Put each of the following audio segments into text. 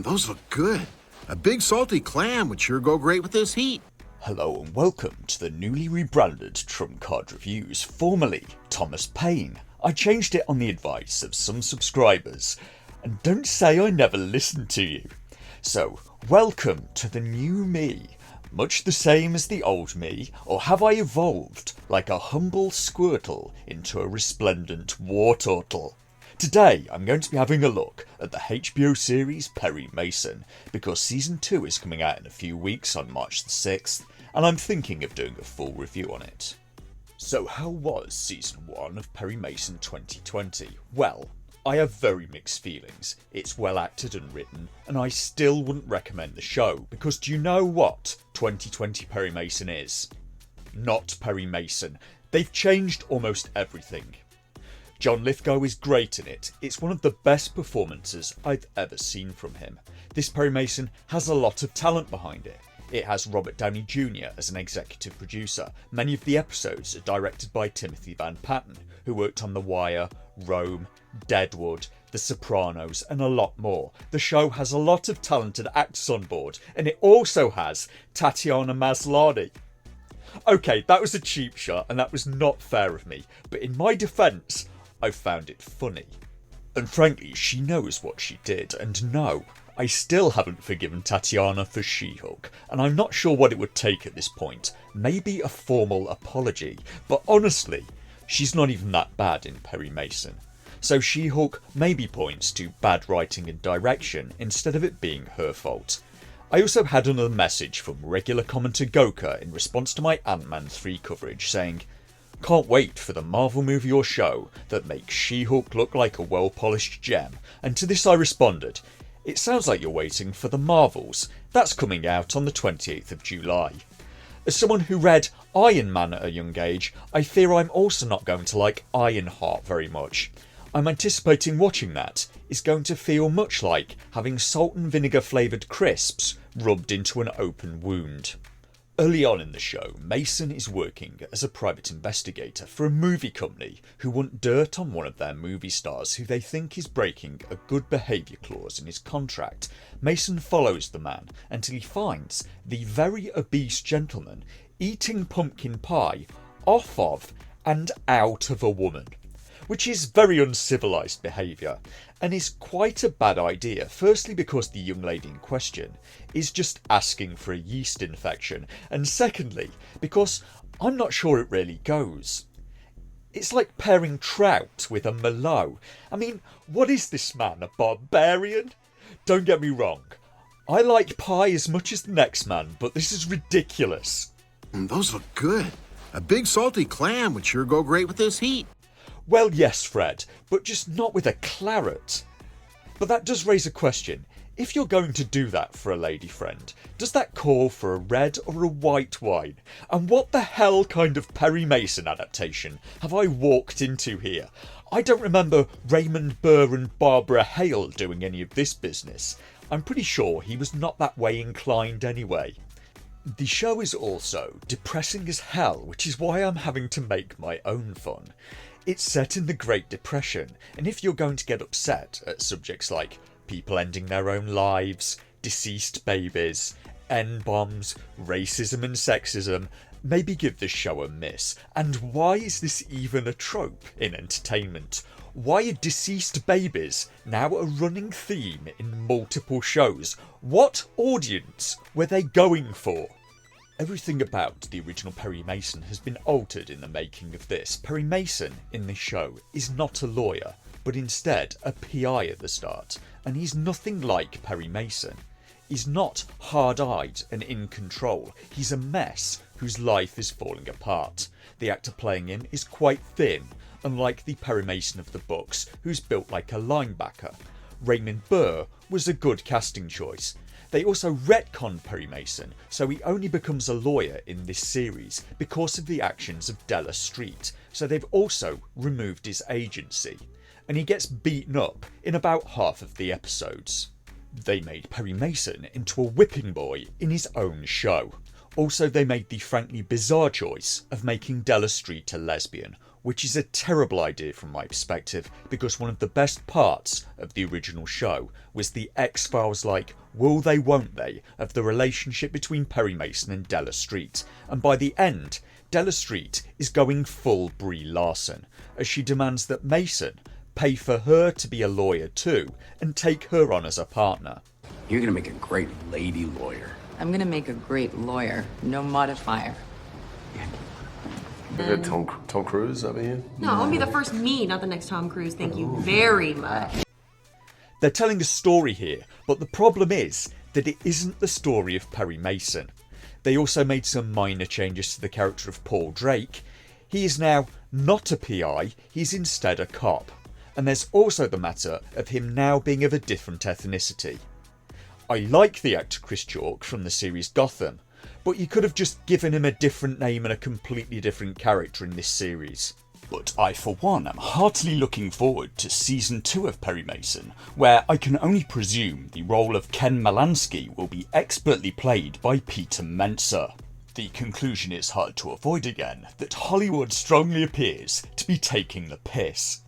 Those look good. A big salty clam would sure go great with this heat. Hello and welcome to the newly rebranded Trump Card Reviews, formerly Thomas Paine. I changed it on the advice of some subscribers, and don't say I never listened to you. So, welcome to the new me. Much the same as the old me, or have I evolved like a humble squirtle into a resplendent war turtle? Today I'm going to be having a look at the HBO series Perry Mason, because season 2 is coming out in a few weeks on March the 6th, and I'm thinking of doing a full review on it. So how was season 1 of Perry Mason 2020? Well, I have very mixed feelings. It's well acted and written, and I still wouldn't recommend the show, because do you know what 2020 Perry Mason is? Not Perry Mason. They've changed almost everything. John Lithgow is great in it. It's one of the best performances I've ever seen from him. This Perry Mason has a lot of talent behind it. It has Robert Downey Jr. as an executive producer. Many of the episodes are directed by Timothy Van Patten, who worked on The Wire, Rome, Deadwood, The Sopranos, and a lot more. The show has a lot of talented actors on board, and it also has Tatiana Maslany. Okay, that was a cheap shot, and that was not fair of me, but in my defence, I found it funny. And frankly, she knows what she did, and no, I still haven't forgiven Tatiana for She-Hulk, and I'm not sure what it would take at this point. Maybe a formal apology, but honestly, she's not even that bad in Perry Mason. So She-Hulk maybe points to bad writing and direction instead of it being her fault. I also had another message from regular commenter Goka in response to my Ant-Man 3 coverage saying, "Can't wait for the Marvel movie or show that makes She-Hulk look like a well-polished gem," and to this I responded, "It sounds like you're waiting for the Marvels. That's coming out on the 28th of July. As someone who read Iron Man at a young age, I fear I'm also not going to like Ironheart very much. I'm anticipating watching that is going to feel much like having salt and vinegar flavoured crisps rubbed into an open wound." Early on in the show, Mason is working as a private investigator for a movie company who want dirt on one of their movie stars who they think is breaking a good behaviour clause in his contract. Mason follows the man until he finds the very obese gentleman eating pumpkin pie off of and out of a woman, which is very uncivilised behaviour and is quite a bad idea. Firstly, because the young lady in question is just asking for a yeast infection, and secondly, because I'm not sure it really goes. It's like pairing trout with a Merlot. I mean, what is this man, a barbarian? Don't get me wrong, I like pie as much as the next man, but this is ridiculous. Those look good. A big salty clam would sure go great with this heat. Well, yes, Fred, but just not with a claret. But that does raise a question. If you're going to do that for a lady friend, does that call for a red or a white wine? And what the hell kind of Perry Mason adaptation have I walked into here? I don't remember Raymond Burr and Barbara Hale doing any of this business. I'm pretty sure he was not that way inclined anyway. The show is also depressing as hell, which is why I'm having to make my own fun. It's set in the Great Depression, and if you're going to get upset at subjects like people ending their own lives, deceased babies, N-bombs, racism and sexism, maybe give this show a miss. And why is this even a trope in entertainment? Why are deceased babies now a running theme in multiple shows? What audience were they going for? Everything about the original Perry Mason has been altered in the making of this. Perry Mason in this show is not a lawyer, but instead a PI at the start, and he's nothing like Perry Mason. He's not hard-eyed and in control. He's a mess whose life is falling apart. The actor playing him is quite thin, unlike the Perry Mason of the books, who's built like a linebacker. Raymond Burr was a good casting choice. They also retconned Perry Mason, so he only becomes a lawyer in this series because of the actions of Della Street, so they've also removed his agency, and he gets beaten up in about half of the episodes. They made Perry Mason into a whipping boy in his own show. Also, they made the frankly bizarre choice of making Della Street a lesbian. which is a terrible idea from my perspective, because one of the best parts of the original show was the X-Files-like will they won't they of the relationship between Perry Mason and Della Street, and by the end Della Street is going full Brie Larson as she demands that Mason pay for her to be a lawyer too and take her on as a partner. You're gonna make a great lady lawyer. I'm gonna make a great lawyer, no modifier. You got Tom Cruise over here? No, I want to be the first me, not the next Tom Cruise. Thank you very much. They're telling a story here, but the problem is that it isn't the story of Perry Mason. They also made some minor changes to the character of Paul Drake. He is now not a PI, he's instead a cop. And there's also the matter of him now being of a different ethnicity. I like the actor Chris Chalk from the series Gotham, but you could have just given him a different name and a completely different character in this series. But I, for one, am heartily looking forward to Season 2 of Perry Mason, where I can only presume the role of Ken Malansky will be expertly played by Peter Mensa. The conclusion is hard to avoid again, that Hollywood strongly appears to be taking the piss.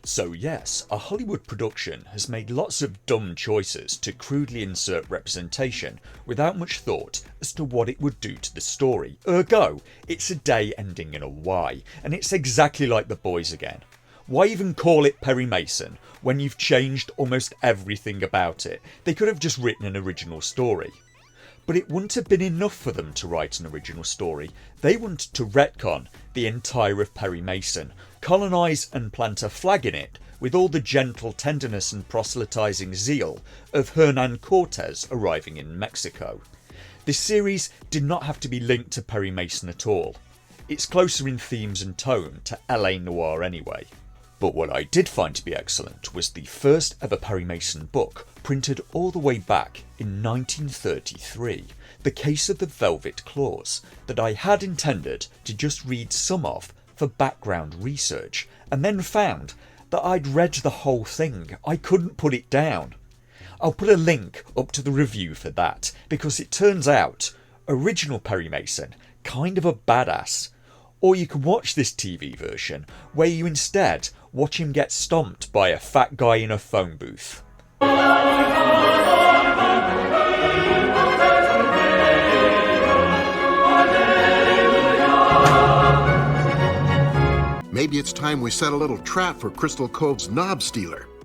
So yes, a Hollywood production has made lots of dumb choices to crudely insert representation without much thought as to what it would do to the story. Ergo, it's a day ending in a Y, and it's exactly like The Boys again. Why even call it Perry Mason when you've changed almost everything about it? They could have just written an original story. But it wouldn't have been enough for them to write an original story. They wanted to retcon the entire of Perry Mason, colonise and plant a flag in it with all the gentle tenderness and proselytising zeal of Hernan Cortes arriving in Mexico. This series did not have to be linked to Perry Mason at all. It's closer in themes and tone to LA Noire anyway. But what I did find to be excellent was the first ever Perry Mason book, printed all the way back in 1933, The Case of the Velvet Claws, that I had intended to just read some of for background research, and then found that I'd read the whole thing. I couldn't put it down. I'll put a link up to the review for that, because it turns out original Perry Mason, kind of a badass. Or you can watch this TV version where you instead watch him get stomped by a fat guy in a phone booth. Maybe it's time we set a little trap for Crystal Cove's knob stealer.